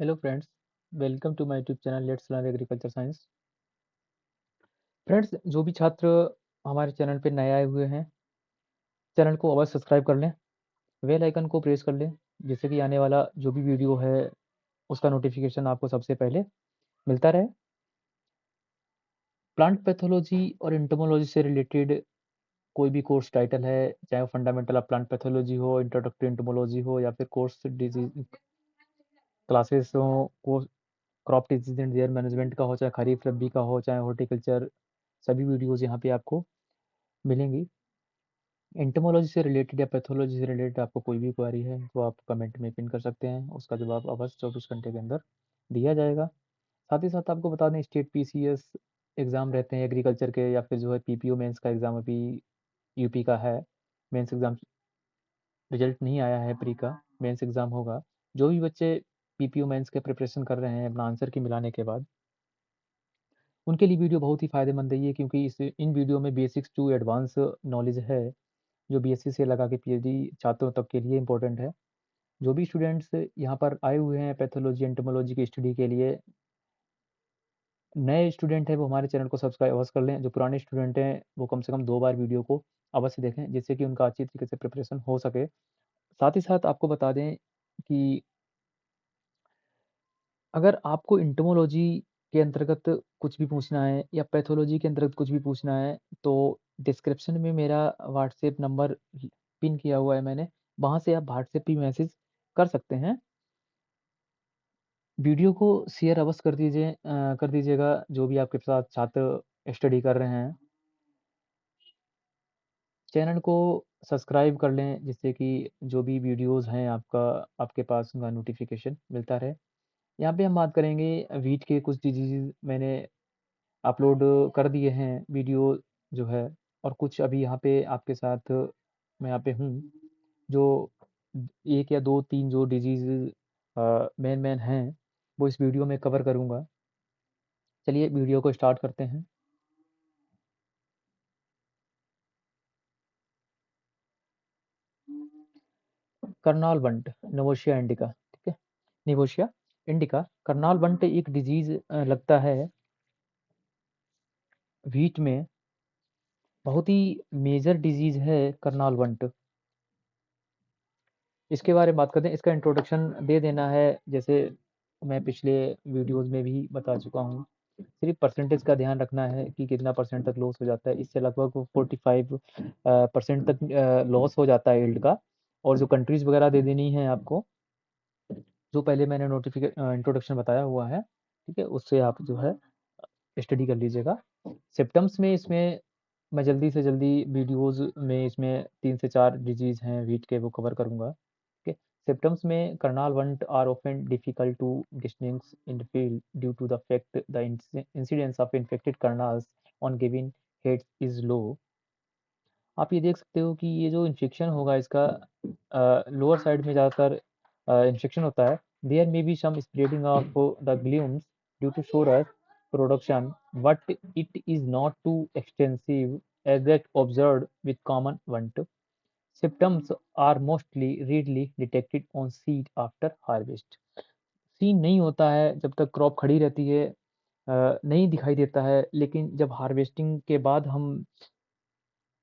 Hello friends, welcome to my YouTube channel let's learn agriculture science. Friends, जो भी छात्र हमारे चैनल पे नए आए हुए हैं, चैनल को अवश्य सब्सक्राइब कर लें, बेल आइकन को प्रेस कर लें, जिससे कि आने वाला जो भी वीडियो है उसका नोटिफिकेशन आपको सबसे पहले मिलता रहे। प्लांट पैथोलॉजी और एंटोमोलॉजी से रिलेटेड कोई भी कोर्स टाइटल है, चाहे वो फंडामेंटल ऑफ प्लांट पैथोलॉजी हो, इंट्रोडक्टरी एंटोमोलॉजी हो, या फिर कोर्स डिजीज क्लासेस हो, course crop disease and there management का हो, चाहे खरीफ रबी का हो, चाहे हॉर्टिकल्चर, सभी वीडियोज़ यहाँ पे आपको मिलेंगी। एंटोमोलॉजी से रिलेटेड या पैथोलॉजी से रिलेटेड आपको कोई भी क्वेरी है तो आप कमेंट में पिन कर सकते हैं, उसका जवाब अवश्य 24 घंटे के अंदर दिया जाएगा। साथ ही साथ आपको बता दें, स्टेट पीसीएस एग्ज़ाम रहते हैं एग्रीकल्चर के, या फिर जो है पीपीओ मेंस का एग्ज़ाम अभी यूपी का है। मेंस एग्ज़ाम रिजल्ट नहीं आया है, प्री का मेंस एग्ज़ाम होगा। जो भी बच्चे पीपीओ मेंस के प्रिपरेशन कर रहे हैं अपना आंसर की मिलाने के बाद, उनके लिए वीडियो बहुत ही फ़ायदेमंद है ये, क्योंकि इस इन वीडियो में बेसिक्स टू एडवांस नॉलेज है, जो बीएससी से लगा के पीएचडी छात्रों तक के लिए इम्पोर्टेंट है। जो भी स्टूडेंट्स यहाँ पर आए हुए हैं पैथोलॉजी एंटोमोलॉजी की स्टडी के लिए, नए स्टूडेंट हैं वो हमारे चैनल को सब्सक्राइब अवश्य कर लें। जो पुराने स्टूडेंट हैं वो कम से कम 2 बार वीडियो को अवश्य देखें, जिससे कि उनका अच्छी तरीके से प्रिपरेशन हो सके। साथ ही साथ आपको बता दें कि अगर आपको एंटोमोलॉजी के अंतर्गत कुछ भी पूछना है या पैथोलॉजी के अंतर्गत कुछ भी पूछना है, तो डिस्क्रिप्शन में मेरा व्हाट्सएप नंबर पिन किया हुआ है मैंने, वहाँ से आप व्हाट्सएप पे मैसेज कर सकते हैं। वीडियो को शेयर अवश्य कर दीजिएगा, जो भी आपके साथ छात्र स्टडी कर रहे हैं। चैनल को सब्सक्राइब कर लें, जिससे कि जो भी वीडियोज़ हैं आपके पास उनका नोटिफ़िकेशन मिलता रहे। यहाँ पे हम बात करेंगे वीट के कुछ डिजीज़ मैंने अपलोड कर दिए हैं वीडियो जो है, और कुछ अभी यहाँ पे आपके साथ मैं यहाँ पे हूँ, जो 1 या 2-3 जो डिजीज़ मेन हैं, वो इस वीडियो में कवर करूँगा। चलिए वीडियो को स्टार्ट करते हैं। करनाल बंट, निवोशिया इंडिका, ठीक है? निवोशिया इंडिका, करनाल बंट एक डिजीज़ लगता है व्हीट में, बहुत ही मेजर डिजीज़ है करनाल बंट। इसके बारे में बात करते हैं, इसका इंट्रोडक्शन दे देना है, जैसे मैं पिछले वीडियोज़ में भी बता चुका हूँ। सिर्फ़ परसेंटेज का ध्यान रखना है कि कितना परसेंट तक लॉस हो जाता है, इससे लगभग 45 परसेंट तक लॉस हो जाता है यील्ड का। और जो कंट्रीज़ वगैरह दे देनी है आपको, जो पहले मैंने इंट्रोडक्शन बताया हुआ है, ठीक है? उससे आप जो है स्टडी कर लीजिएगा। सिम्पटम्स में इसमें मैं जल्दी से जल्दी वीडियोज़ में इसमें 3 से 4 डिजीज़ हैं व्हीट के, वो कवर करूँगा, ठीक है? सिम्पटम्स में Karnal bunt are often difficult to distinguish in the field due to the fact the incidence of infected kernels on given heads is low. आप ये देख सकते हो कि ये जो इन्फेक्शन होगा इसका लोअर साइड में ज़्यादातर इन्फेक्शन होता है। There may be some spreading of the glumes due to sorus production, but it is not too extensive as that observed with common bunt. Symptoms are mostly readily detected on seed after harvest. Seen नहीं होता है जब तक crop खड़ी रहती है, नहीं दिखाई देता है, लेकिन जब हार्वेस्टिंग के बाद हम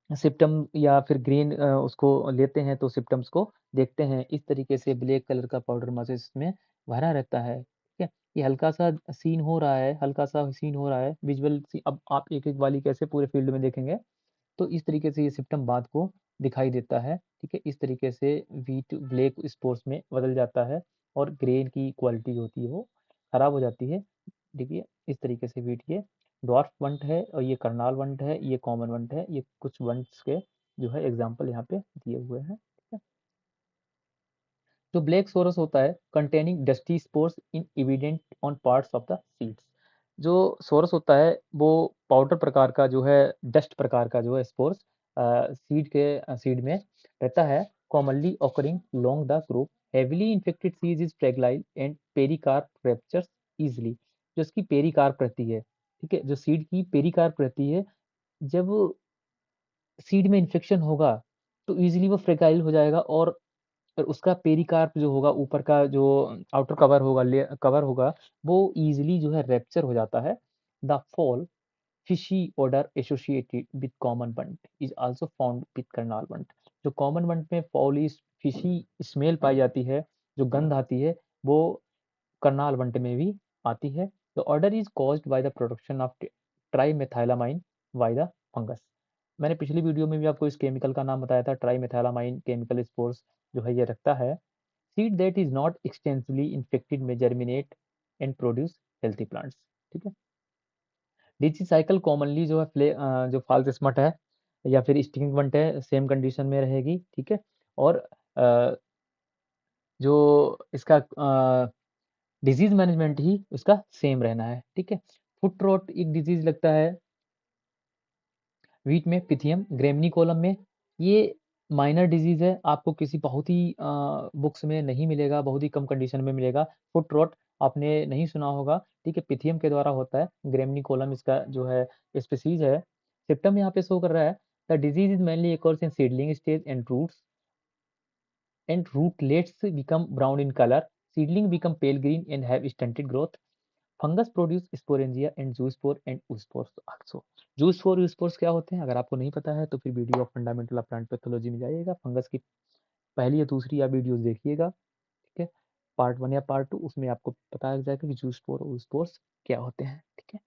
सिम्पटम या फिर ग्रीन उसको लेते हैं तो सिम्पटम्स को देखते हैं। इस तरीके से ब्लैक कलर का पाउडर मासेस इसमें भरा रहता है, ठीक है? ये हल्का-सा सीन हो रहा है, हल्का-सा सीन हो रहा है, विज़ुअल सी अब आप एक-एक वाली कैसे पूरे फ़ील्ड में देखेंगे, तो इस तरीके से ये सिम्पटम बाद को दिखाई देता है, ठीक है? इस तरीके से व्हीट ब्लैक स्पॉट्स में बदल जाता है और ग्रेन की क्वालिटी होती है वो खराब हो जाती है। देखिए, इस तरीके से व्हीट ये ड्वार्फ वंट है और ये करनाल वंट है, ये कॉमन वंट है, ये कुछ वंट्स के जो है एग्ज़ाम्पल यहाँ पे दिए हुए हैं, ठीक है? जो ब्लैक सोरस होता है containing dusty spores in evident on parts of the seeds. जो सोरस होता है वो पाउडर प्रकार का जो है, डस्ट प्रकार का जो है स्पोर्स सीड में रहता है, commonly occurring long the group. Heavily infected seed is fragile and pericarp fractures easily. जो इसकी पेरिकार्प रहती है, ठीक है, जो सीड की पेरिकार्प रहती है, जब सीड में इन्फेक्शन होगा तो इजीली वो फ्रेगाइल हो जाएगा और और उसका पेरिकार्प जो होगा, ऊपर का जो आउटर कवर होगा, वो ईज़िली जो है रैप्चर हो जाता है। The foul fishy odour associated with common bunt is also found with Karnal bunt. जो कॉमन बंट में फॉलिश फिशी स्मेल पाई जाती है, जो गंध आती है, वो करनाल बंट में भी आती है। The odour is caused by the production of trimethylamine by the fungus. मैंने पिछली वीडियो में भी आपको इस केमिकल का नाम बताया था। ट्राइमेथाइलामाइन केमिकल स्पोर्स जो है ये रखता है। Seed that is not extensively infected may germinate and produce healthy plants. ठीक है। डिजीज साइकिल कॉमनली जो है जो फाल्स स्मट है या फिर स्टिंगिंग वंट है, सेम कंडीशन में रहेगी। ठीक है। और जो इसका डिजीज मैनेजमेंट ही उसका सेम रहना है। ठीक है। फुट रोट एक डिजीज लगता है वीट में, पिथियम ग्रेमनी कॉलम में। ये माइनर डिजीज है, आपको किसी बहुत ही बुक्स में नहीं मिलेगा, बहुत ही कम कंडीशन में मिलेगा। फुट रोट आपने नहीं सुना होगा। ठीक है। पिथियम के द्वारा होता है। ग्रेमनी कॉलम इसका जो है स्पीसीज है। सिम्टम यहाँ पे शो कर रहा है। The disease is mainly occurs in seedling stage and rootlets become brown in color. Seedling become pale green and have stunted growth. Fungus produce sporangia and zoospore and oospores also. Zoospore oospores क्या होते हैं, अगर आपको नहीं पता है तो फिर video of fundamental of plant pathology में जाइएगा, फंगस की पहली या दूसरी आप वीडियोस देखिएगा। ठीक है। पार्ट 1 या पार्ट 2, उसमें आपको पता लग जाएगा कि जूस्पोर और oospores क्या होते हैं। ठीक है।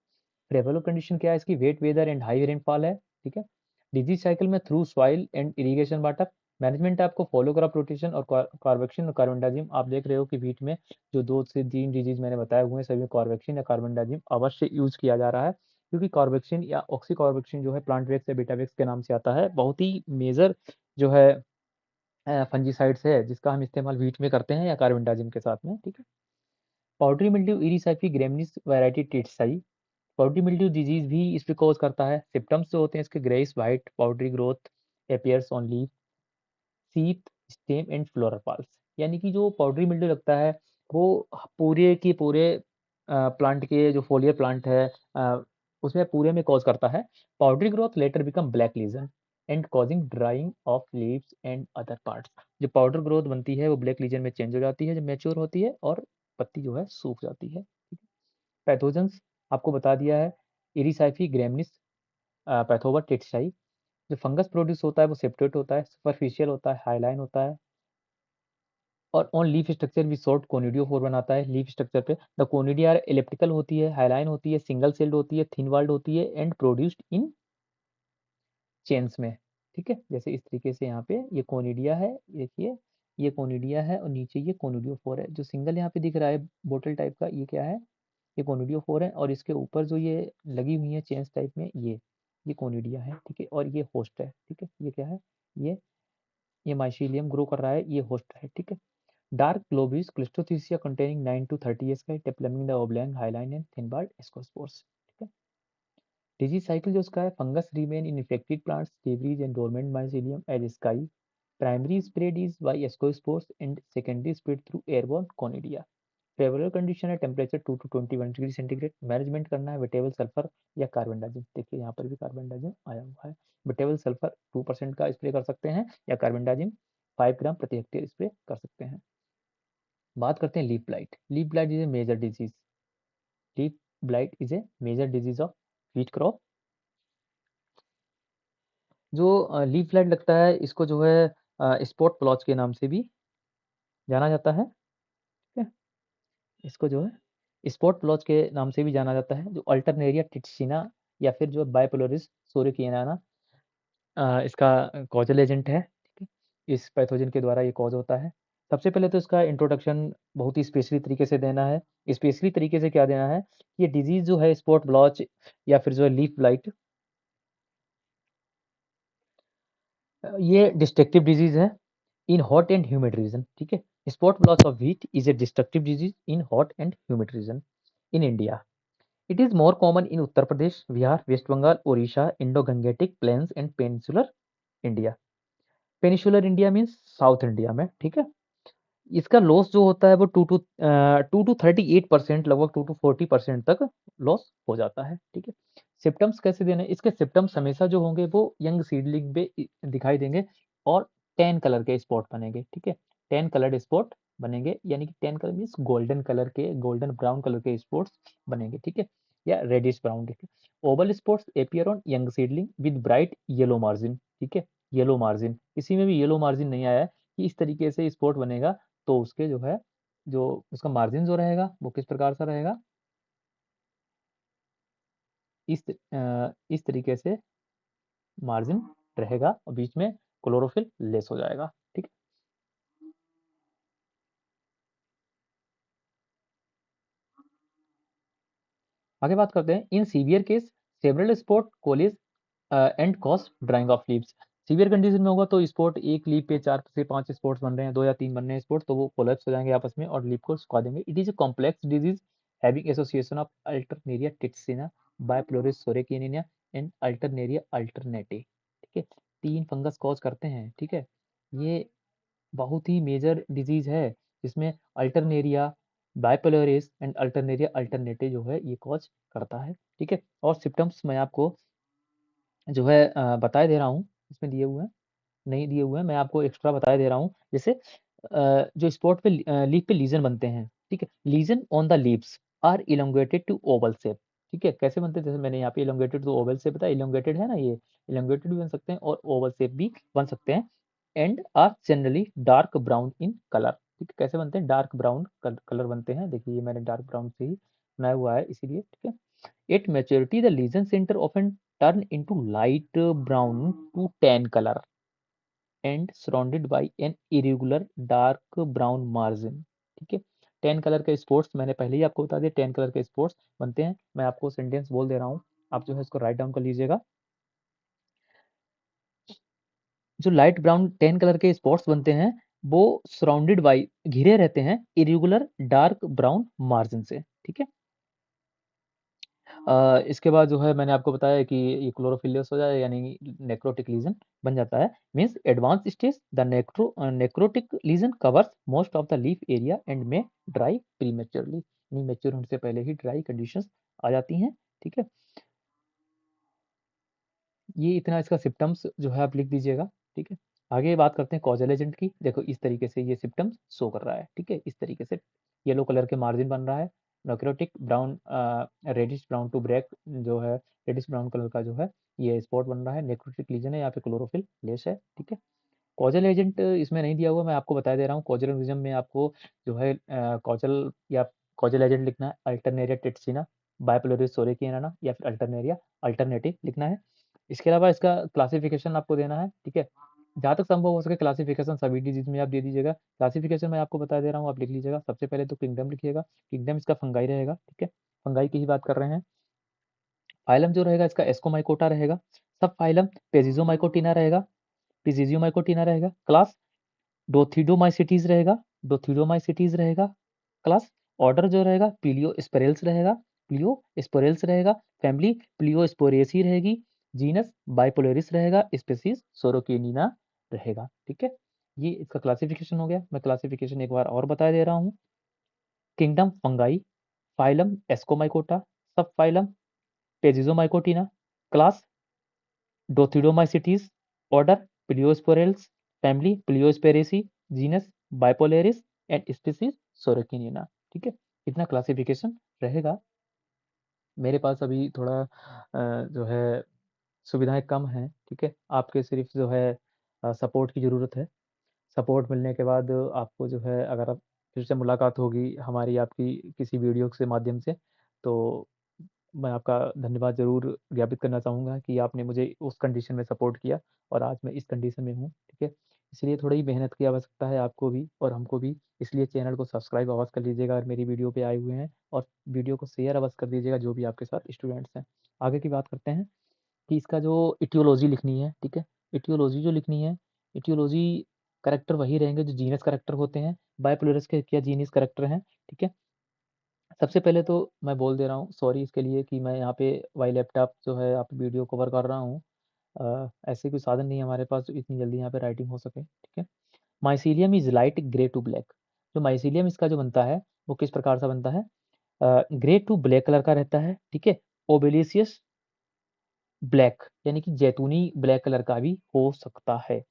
प्रेवलो कंडीशन क्या है इसकी, wet weather and high rainfall है। ठीक है। डिजीज साइकिल में through soil and irrigation water management आपको फॉलो करा प्रोटेक्शन और कार्बेक्सिन और कार्बेंडाजिम। आप देख रहे हो कि वीट में जो 2 से 3 डिजीज मैंने बताए हुए हैं, सभी में कार्बेक्सिन या कार्बेंडाजिम अवश्य यूज किया जा रहा है, क्योंकि कार्बेक्सिन या ऑक्सीकार्बेक्सिन जो है प्लांट वेक्स या बीटावेक्स के नाम से आता है। बहुत ही मेजर जो है फंजीसाइड्स है जिसका हम इस्तेमाल वीट में करते हैं या कार्बेंडाजिम के साथ में। ठीक है। Powdery mildew Erysiphe graminis variety tritici. Powdery mildew disease भी इस पे कॉज करता है। सिम्टम्स जो होते हैं इसके, greyish white powdery growth appears on leaf, sheath, stem and floral parts. यानी कि जो पाउडरी मिल्ड्यू लगता है वो पूरे के पूरे प्लांट के जो फोलियर प्लांट है उसमें पूरे में कॉज करता है। Powdery growth later become black lesion and causing drying of leaves and other parts. जो पाउडर ग्रोथ बनती है वो ब्लैक लीजन में चेंज हो जाती है जब मैच्योर होती है, और पत्ती जो है सूख जाती है। पैथोजेंस आपको बता दिया है। इरिसाइफी ग्रेमनिस पैथोवा टेट्साई। जो फंगस प्रोड्यूस होता है वो सेप्टेट होता है, सुपरफिशियल होता है, हाईलाइन होता है, और ऑन लीफ स्ट्रक्चर भी शॉर्ट कोनिडियोफोर बनाता है। लीफ स्ट्रक्चर पे द कोनिडिया एलिप्टिकल होती है, हाईलाइन होती है, सिंगल सेल्ड होती है, थिन वॉल्ड होती है एंड प्रोड्यूस्ड इन चेन्स में। ठीक है। जैसे इस तरीके से यहाँ पे ये कोनिडिया है, देखिए ये कोनिडिया है और नीचे ये कोनिडियोफोर है। जो सिंगल यहाँ पे दिख रहा है बोतल टाइप का, ये क्या है, ये कोनिडियोफोर है, और इसके ऊपर जो ये लगी हुई है चेन्स टाइप में, ये कोनिडिया है। ठीक है। और ये होस्ट है। ठीक है। ये क्या है, ये माइसीलियम ग्रो कर रहा है, ये होस्ट है। ठीक है। Dark globules cleistothecia containing 9 to 30 years का developing the oblong hyaline and thin barred ascospores. ठीक है। डिजीज साइकिल जो उसका है, fungus remain in infected plants, debris and dormant mycelium as sky. Primary spread is by ascospores and secondary spread through airborne conidia. Favourable condition है temperature 2 to 21 degree centigrade. Management करना है wettable sulphur या carbendazim. देखिए यहाँ पर भी carbon डाइजिम आया हुआ है। वेटेबल सल्फर 2% का स्प्रे कर सकते हैं, या कार्बन डाइजिम 5 ग्राम प्रति हेक्टेयर स्प्रे कर सकते हैं। बात करते हैं leaf blight. Leaf blight is a major disease. Leaf blight is a major disease of wheat crop. जो लीफ ब्लाइट लगता है इसको जो है स्पॉट ब्लॉच के नाम से भी जाना जाता है। ठीक है। इसको जो है स्पॉट ब्लॉच के नाम से भी जाना जाता है। जो अल्टरनेरिया टिटसिना या फिर जो बाइपोलोरिस सोरिकियाना इसका कॉजल एजेंट है। ठीक है। इस पैथोजन के द्वारा ये कॉज होता है। सबसे पहले तो इसका इंट्रोडक्शन बहुत ही स्पेशली तरीके से देना है। स्पेशली तरीके से क्या देना है, ये डिजीज जो है स्पॉट ब्लॉच या फिर जो है लीफ ब्लाइट, ये डिस्ट्रक्टिव डिजीज है in hot and humid region. ठीक है। Spot blotch of wheat is a destructive disease in hot and humid region in India. It is more common in Uttar Pradesh, Bihar, West Bengal, Odisha, Indo Gangetic plains and peninsular India. Peninsular India means south India में। ठीक है। इसका loss जो होता है वो 2 to 38%, लगभग 2 to 40% तक लॉस हो जाता है। ठीक है। सिम्टम्स कैसे देने, इसके सिम्टम्स हमेशा जो होंगे वो यंग सीडलिंग पे दिखाई देंगे और टैन कलर के स्पॉट बनेंगे। ठीक है। 10 कलर्ड स्पॉट बनेंगे, यानी कि 10 कलर मीन्स गोल्डन कलर के, गोल्डन ब्राउन कलर के स्पॉट्स बनेंगे, ठीक है, या रेडिश ब्राउन के। Oval spots appear on young seedling with bright yellow margin, ठीक है, येलो मार्जिन, किसी में भी येलो मार्जिन नहीं आया है कि इस तरीके से स्पॉट बनेगा, तो उसके जो है जो उसका मार्जिन जो रहेगा वो किस प्रकार से रहेगा, इस तरीके से मार्जिन रहेगा और बीच में क्लोरोफिल लेस हो जाएगा, ठीक है। आगे बात करते हैं, in severe case several spot college and cause drawing of leaves. Severe condition में होगा तो स्पॉट एक लीफ पे 4 से 5 स्पॉट्स बन रहे हैं, 2 या 3 बन रहे हैं स्पॉट, तो वो कोलैप्स हो जाएंगे आपस में और लीफ को सुखा देंगे। It is a complex disease having association of Alternaria triticina, Bipolaris sorokiniana and Alternaria alternata, ठीक है, 3 फंगस कॉज करते हैं, ठीक है। ये बहुत ही मेजर डिजीज है जिसमें अल्टरनेरिया बाइपोलरिस एंड अल्टरनेरिया अल्टरनेटे जो है ये कॉज करता है, ठीक है। और सिम्टम्स मैं आपको जो है बताए दे रहा हूँ, इसमें दिए हुए हैं, नहीं दिए हुए हैं, मैं आपको एक्स्ट्रा बताए दे रहा हूँ। जैसे जो स्पॉट पे लीफ पे लीजन बनते हैं, ठीक है, lesion on the leaves are elongated to oval shape, ठीक है, कैसे बनते हैं, जैसे मैंने यहाँ पे इलोंगेटेड टू ओवल शेप बताया, इलोंगेटेड है ना, ये इलोंगेटेड भी बन सकते हैं और ओवल शेप भी बन सकते हैं, and are generally dark brown in colour, ठीक है, कैसे बनते हैं, डार्क ब्राउन कलर बनते हैं, देखिए ये मैंने डार्क ब्राउन से ही बनाया हुआ है इसीलिए, ठीक है। At maturity, the lesion center often turn into light brown to tan color and surrounded by an irregular dark brown margin, ठीक है। 10 कलर के स्पॉट्स मैंने पहले ही आपको बता दिया, 10 कलर के स्पॉट्स बनते हैं, मैं आपको सेंटेंस बोल दे रहा हूँ, आप जो है इसको राइट डाउन कर लीजिएगा। जो लाइट ब्राउन 10 कलर के स्पॉट्स बनते हैं वो सराउंडेड बाई घिरे रहते हैं इरेगुलर डार्क ब्राउन मार्जिन से, ठीक है। इसके बाद जो है मैंने आपको बताया कि ये क्लोरोफिलियस हो जाए यानी नेक्रोटिक लीजन बन जाता है, means advance stage the necrotic lesion covers most of the leaf area and may dry prematurely, यानी मैच्योर होने से पहले ही ड्राई कंडीशंस आ जाती हैं, ठीक है। ये इतना इसका सिम्टम्स जो है आप लिख दीजिएगा, ठीक है। आगे बात करते हैं कॉजल एजेंट की, देखो इस तरीके से ये सिम्टम्स शो कर रहा है, ठीक है, इस तरीके से येलो कलर के मार्जिन बन रहा है, necrotic brown reddish brown to black जो है रेडिश ब्राउन कलर का जो है ये स्पॉट बन रहा है, नेक्रोटिक लीजन है, यहाँ पे क्लोरोफिल लेस है, ठीक है। कॉजल एजेंट इसमें नहीं दिया हुआ, मैं आपको बता दे रहा हूँ, कॉजल एजेंट में आपको जो है कॉजल या कॉजल एजेंट लिखना है अल्टरनेरिया टिट्सिना, बायपोलोरिस सोरेकियाना या फिर अल्टरनेरिया अल्टरनेटिव लिखना है। इसके अलावा इसका क्लासिफिकेशन आपको देना है, ठीक है, जहाँ तक संभव हो सके क्लासिफिकेशन सभी डिजीज में आप दे दीजिएगा। क्लासिफिकेशन मैं आपको बता दे रहा हूँ, आप लिख लीजिएगा। सबसे पहले तो किंगडम लिखिएगा, किंगडम इसका फंगाई रहेगा, ठीक है, फंगाई की ही बात कर रहे हैं। फाइलम जो रहेगा इसका एस्कोमाइकोटा रहेगा, सब फाइलम पेजिजोमाइकोटिना रहेगा, पिजिजियोमाइकोटिना रहेगा, क्लास डोथिडोमाइसिटीज रहेगा, डोथिडोमाइसिटीज रहेगा, क्लास ऑर्डर जो रहेगा प्लियोस्पेरेल्स रहेगा, प्लियोस्पोरेल्स रहेगा, फैमिली प्लियोस्पोरेसी रहेगी, जीनस बाइपोलरिस रहेगा, स्पीसीज सोरोकेनिना रहेगा, ठीक है। ये इसका क्लासिफिकेशन हो गया। मैं क्लासिफिकेशन एक बार और बता दे रहा हूँ, kingdom fungi, phylum ascomycota, subphylum Pezizomycotina, class Dothideomycetes, order Pleosporales, family Pleosporaceae, genus Bipolaris and species sorokiniana, ठीक है, इतना क्लासिफिकेशन रहेगा। मेरे पास अभी थोड़ा जो है सुविधाएं कम हैं, ठीक है, आपके सिर्फ जो है सपोर्ट की ज़रूरत है। सपोर्ट मिलने के बाद आपको जो है अगर आप फिर से मुलाकात होगी हमारी आपकी किसी वीडियो के माध्यम से, तो मैं आपका धन्यवाद ज़रूर ज्ञापित करना चाहूँगा कि आपने मुझे उस कंडीशन में सपोर्ट किया और आज मैं इस कंडीशन में हूँ, ठीक है। इसलिए थोड़ी मेहनत की आवश्यकता है आपको भी और हमको भी, इसलिए चैनल को सब्सक्राइब अवश्य कर लीजिएगा अगर मेरी वीडियो पे आए हुए हैं, और वीडियो को शेयर अवश्य कर दीजिएगा जो भी आपके साथ स्टूडेंट्स हैं। आगे की बात करते हैं कि इसका जो इटियोलॉजी लिखनी है, ठीक है, इटियोलॉजी जो लिखनी है, इटियोलॉजी करेक्टर वही रहेंगे जो जीनस करेक्टर होते हैं, बायपोलरिस के क्या जीनस करेक्टर हैं, ठीक है। सबसे पहले तो मैं बोल दे रहा हूँ सॉरी इसके लिए कि मैं यहाँ पे वाई लैपटॉप जो है आप वीडियो कवर कर रहा हूँ, ऐसे कोई साधन नहीं है हमारे पास जो इतनी जल्दी यहाँ पे राइटिंग हो सके, ठीक है। Mycelium is light grey to black, जो माइसीलियम इसका जो बनता है वो किस प्रकार से बनता है, ग्रे टू ब्लैक कलर का रहता है, ठीक है, ओबेलिसियस ब्लैक यानी कि जैतूनी ब्लैक कलर का भी हो सकता है।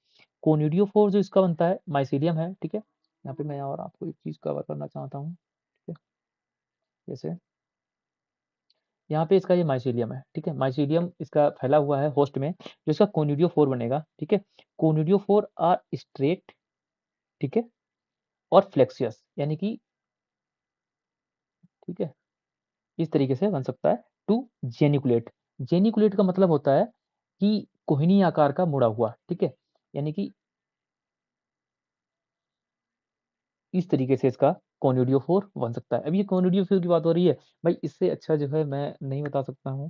कोनिडियोफोर जो इसका बनता है माइसीलियम है, ठीक है, यहाँ पे मैं और आपको एक चीज़ कवर करना चाहता हूँ, ठीक है? जैसे यहाँ पे इसका ये माइसीलियम है, ठीक है? माइसीलियम इसका फैला हुआ है होस्ट में, जो इसका कोनिडियोफोर बनेगा, ठीक है? कोनिडियोफोर आर स्ट्रेट, ठीक है? और फ्लेक्सियस, यानी कि ठीक है, इस तरीके से बन सकता है टू जेनिकुलेट। जेनिकुलेट का मतलब होता है कि कोहिनी आकार का मुड़ा हुआ, ठीक है? यानी कि इस तरीके से इसका कोनिडियोफोर बन सकता है। अब ये कोनिडियोफोर की बात हो रही है, भाई इससे अच्छा जो है मैं नहीं बता सकता हूँ।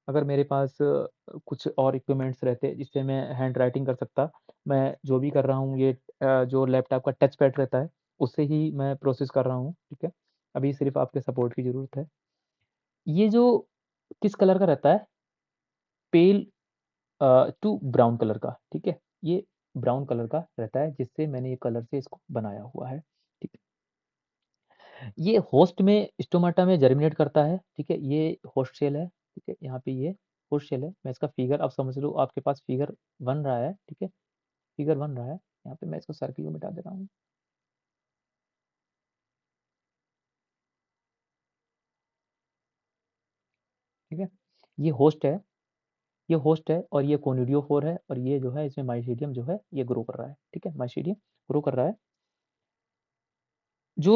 अगर मेरे पास कुछ और इक्विपमेंट्स रहते जिससे मैं हैंड राइटिंग कर सकता, मैं जो भी कर रहा हूँ ये जो लैपटॉप का टच पैड रहता है, उससे ही मैं प्रोसेस कर रहा हूँ, ठीक है? अभी सिर्फ़ आपके सपोर्ट की ज़रूरत है। ये जो किस कलर का रहता है? पेल टू ब्राउन कलर का, ठीक है? ये ब्राउन कलर का रहता है, जिससे मैंने ये कलर से इसको बनाया हुआ है, ठीक है? ये होस्ट में स्टोमाटा में जर्मिनेट करता है, ठीक है? ये होस्ट सेल है, ठीक है? यहाँ पे ये होस्ट सेल है। मैं इसका फिगर आप समझ लो, आपके पास फिगर बन रहा है, ठीक है? फिगर बन रहा है। यहाँ पे मैं इसको सर्किल को मिटा दे रहा हूँ, ठीक है? ये होस्ट है, ये होस्ट है और ये कोनिडियोफोर है और ये जो है इसमें माइसीडियम जो है ये ग्रो कर रहा है, ठीक है? माइसीडियम ग्रो कर रहा है। जो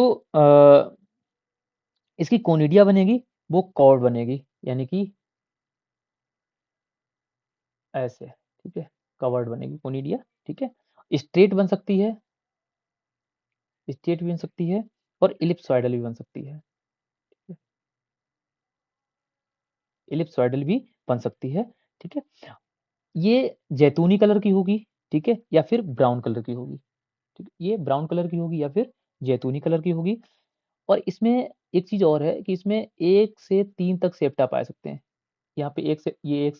इसकी कोनिडिया बनेगी, वो कॉर्ड बनेगी, यानी कि ऐसे, ठीक है? कवर्ड बनेगी कोनिडिया, ठीक है? स्ट्रेट बन सकती है, स्ट्रेट भी बन सकती है और इलिप्सॉइडल भी बन सकती है, ठीक है? इलिप्सॉइडल भी बन सकती है, ठीक है? ये जैतूनी कलर की होगी, ठीक है? या फिर ब्राउन कलर की होगी, ठीक है? ये ब्राउन कलर की होगी या फिर जैतूनी कलर की होगी। और इसमें एक चीज़ और है कि इसमें 1 से 3 तक सेप्टा पाए सकते हैं। यहाँ पे 1 से ये एक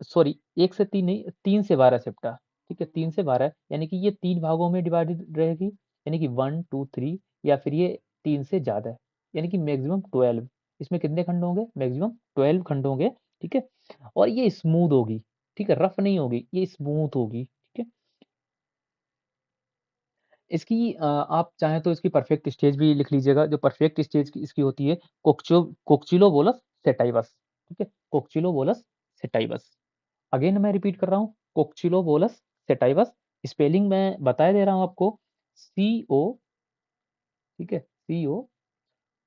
सॉरी 1 से 3 नहीं, 3 से 12 सेप्टा, ठीक है? 3 से 12 यानी कि ये 3 भागों में डिवाइडेड रहेगी, यानी कि 1, 2, 3 या फिर ये 3 से ज़्यादा है, यानी कि मैक्सिमम 12। इसमें कितने खंड होंगे? मैक्सिमम 12 खंड होंगे, ठीक है? और ये स्मूथ होगी, ठीक है? रफ नहीं होगी, ये स्मूथ होगी, ठीक है? इसकी आप चाहें तो इसकी परफेक्ट स्टेज भी लिख लीजिएगा। जो परफेक्ट स्टेज की इसकी होती है कोक्चिलोबोलस सैटाइवस, ठीक है? कोक्चिलोबोलस सैटाइवस। अगेन मैं रिपीट कर रहा हूँ, कोक्चिलोबोलस सैटाइवस। स्पेलिंग मैं बताए दे रहा हूँ आपको, CO, ठीक है? CO,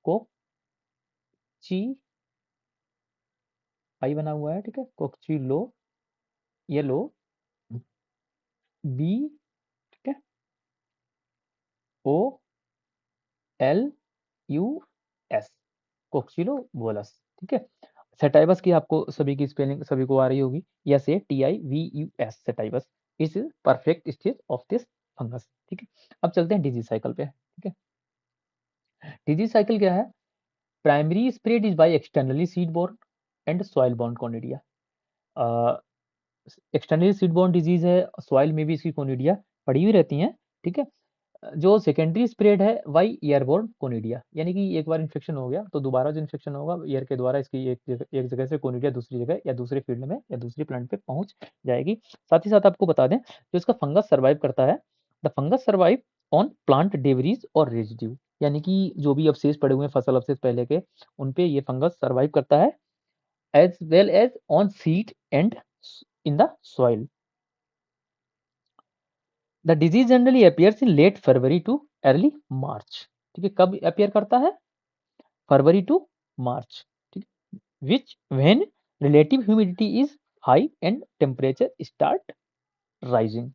कोक्ची, आई बना हुआ है, ठीक है? कोक्चिलो, येलो, B, ठीक है? OLUS, कोक्चिलोबोलस, ठीक है? सेटाइवस की आपको सभी की स्पेलिंग सभी को आ रही होगी। SATIVUS, sativus is perfect stage of this fungus, ठीक है? अब चलते हैं डिजीज साइकिल पे, ठीक है? डिजीज साइकिल क्या है? Primary spread is by externally seed borne and soil borne conidia. Externally seed borne disease है, सॉइल में भी इसकी कोनिडिया पड़ी हुई रहती हैं, ठीक है? जो सेकेंडरी स्प्रेड है वाई एयरबोर्न कोनिडिया, यानी कि एक बार इन्फेक्शन हो गया तो दोबारा जो इन्फेक्शन होगा एयर के द्वारा इसकी एक जगह से कोनिडिया दूसरी जगह या दूसरे फील्ड में या दूसरी प्लांट पे पहुंच जाएगी। साथ ही साथ आपको बता दें, जो इसका फंगस सर्वाइव करता है, the fungus survive on plant debris और रेजिड्यू, यानी कि जो भी अवशेष पड़े हुए हैं फसल अवशेष पहले के, उन पे ये फंगस सर्वाइव करता है, as well as on seed and in the soil. The disease generally appears in late February to early March, ठीक है? कब अपीयर करता है? फरवरी टू मार्च, ठीक है? विच when relative humidity is high and temperature start rising.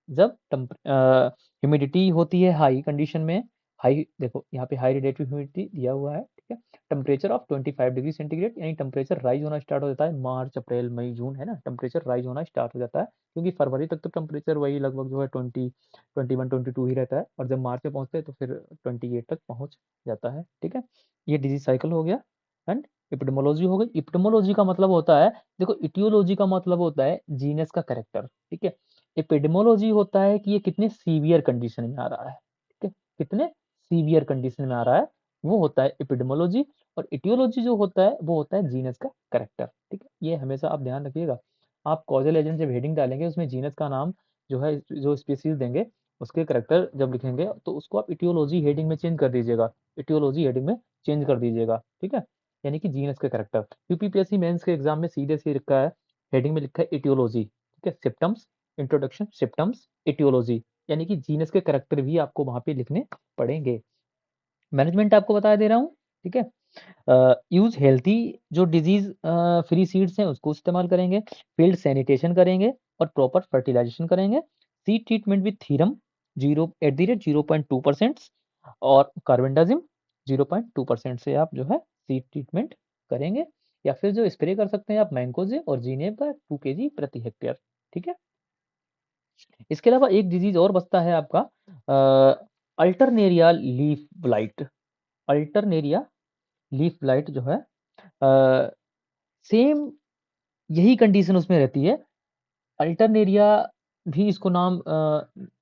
जब ह्यूमिडिटी होती है हाई कंडीशन में, हाई देखो यहाँ पे हाई रिलेटिव ह्यूमिडिटी दिया हुआ है, ठीक है? टेम्परेचर ऑफ 25 डिग्री सेंटीग्रेड, यानी टेम्परेचर राइज होना स्टार्ट हो जाता है मार्च अप्रैल मई जून, है ना? टेम्परेचर राइज होना स्टार्ट हो जाता है, क्योंकि फरवरी तक तो टेम्परेचर वही लगभग जो है 21 22 ही रहता है, और जब मार्च में पहुंचते हैं तो फिर 28 तक पहुंच जाता है, ठीक है? ये डिजीज साइकिल हो गया। एंड इपिडेमोलॉजी हो गई। इपिडेमोलॉजी का मतलब होता है, देखो इटियोलॉजी का मतलब होता है जीनस का कैरेक्टर, ठीक है? एपिडेमोलॉजी होता है कि ये कितने सीवियर कंडीशन में आ रहा है, ठीक है? कितने सीवियर कंडीशन में आ रहा है, वो होता है एपिडेमोलॉजी। और इटियोलॉजी जो होता है वो होता है जीनस का कैरेक्टर, ठीक है? ये हमेशा आप ध्यान रखिएगा। आप कॉजल एजेंट जब हेडिंग डालेंगे उसमें जीनस का नाम जो है, जो स्पीसीज देंगे उसके करैक्टर जब लिखेंगे तो उसको आप इटियोलॉजी हेडिंग में चेंज कर दीजिएगा, इटियोलॉजी हेडिंग में चेंज कर दीजिएगा, ठीक है? यानी कि जीनस के करैक्टर। यूपीपीएससी मेंस के एग्जाम में सीधे से लिखा है, हेडिंग में लिखा है इटियोलॉजी, ठीक है? सिम्पटम्स, इंट्रोडक्शन, सिम्पटम्स, इटियोलॉजी, यानी कि जीनस के करैक्टर भी आपको वहाँ पे लिखने पड़ेंगे। मैनेजमेंट आपको बता दे रहा हूँ, ठीक है? यूज़ हेल्थी जो डिजीज़ फ्री सीड्स हैं उसको इस्तेमाल करेंगे, फील्ड सैनिटेशन करेंगे और प्रॉपर फर्टिलाइजेशन करेंगे। सीड ट्रीटमेंट विद थीरम 0.2% और कार्बेंडाजिम 0.2% से आप जो है सीड ट्रीटमेंट करेंगे, या फिर जो स्प्रे कर सकते हैं आप मैंकोजेब और जीनेब का 2 केजी प्रति हेक्टेयर, ठीक है? इसके अलावा एक डिजीज़ और बचता है आपका Alternaria leaf blight. Alternaria leaf blight जो है सेम यही कंडीशन उसमें रहती है। अल्टरनेरिया भी इसको नाम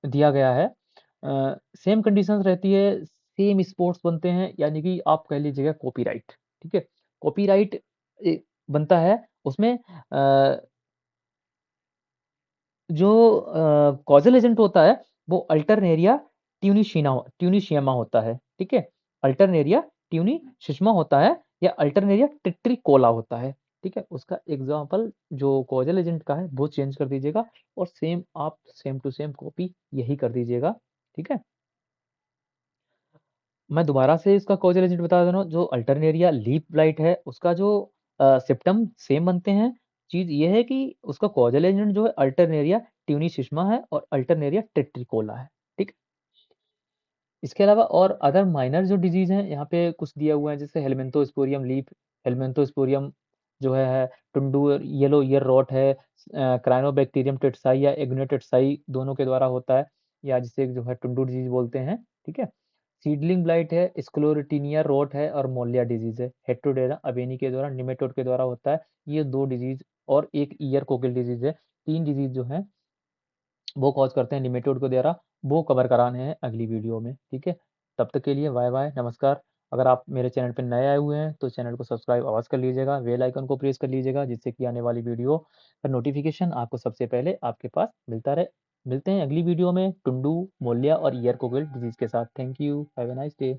दिया गया है। सेम कंडीशंस रहती है, सेम स्पोर्ट्स बनते हैं, यानी कि आप कह लीजिएगा कॉपीराइट, ठीक है? कॉपीराइट बनता है उसमें जो कॉजल एजेंट होता है वो अल्टरनेरिया ट्यूनिशियमा होता है, ठीक है? अल्टरनेरिया ट्यूनिशिस्मा होता है या अल्टरनेरिया ट्रिट्रिकोला होता है, ठीक है? उसका एग्जांपल जो कॉजल एजेंट का है वो चेंज कर दीजिएगा और सेम आप सेम टू सेम कॉपी यही कर दीजिएगा, ठीक है? मैं दोबारा से इसका कॉजल एजेंट बता दे रहा हूँ, जो अल्टरनेरिया लीफ ब्लाइट है उसका जो सिम्पटम सेम बनते हैं। चीज़ ये है कि उसका कॉजल एजेंट जो है अल्टरनेरिया ट्यूनिसिस्मा है और अल्टरनेरिया टेट्रिकोला है, ठीक? इसके अलावा और अदर माइनर जो डिजीज़ हैं यहाँ पे कुछ दिया हुआ है, जैसे हेलमिंथोस्पोरियम लीफ, हेलमिंथोस्पोरियम जो है टुंडू येलो ईयर रॉट है, क्राइनोबैक्टीरियम टेट्साई या एग्ने टेट्साई दोनों के द्वारा होता है, या जिसे जो है टुंडू डिजीज़ बोलते हैं, ठीक है? सीडलिंग ब्लाइट है, स्क्लेरोटिनिया रॉट है और मोलिया डिजीज़ है। हेटेरोडेरा अबेनी के द्वारा निमेटोड के द्वारा होता है। ये 2 डिजीज़ और एक ईयर कोकिल डिजीज़ है। 3 डिजीज़ जो हैं वो कॉज़ करते हैं निमेटोड के द्वारा, वो कवर कराने हैं अगली वीडियो में, ठीक है? तब तक के लिए बाय-बाय, नमस्कार। अगर आप मेरे चैनल पे नए आए हुए हैं, तो चैनल को सब्सक्राइब अवश्य कर लीजिएगा, बेल आइकन को प्रेस कर लीजिएगा, जिससे कि आने वाली वीडियो का नोटिफ़िकेशन आपको सबसे पहले आपके पास मिलता रहे। मिलते हैं अगली वीडियो में टुंडू, मोलिया और ईयर कोकिल डिजीज़ के साथ। Thank you, have a nice day.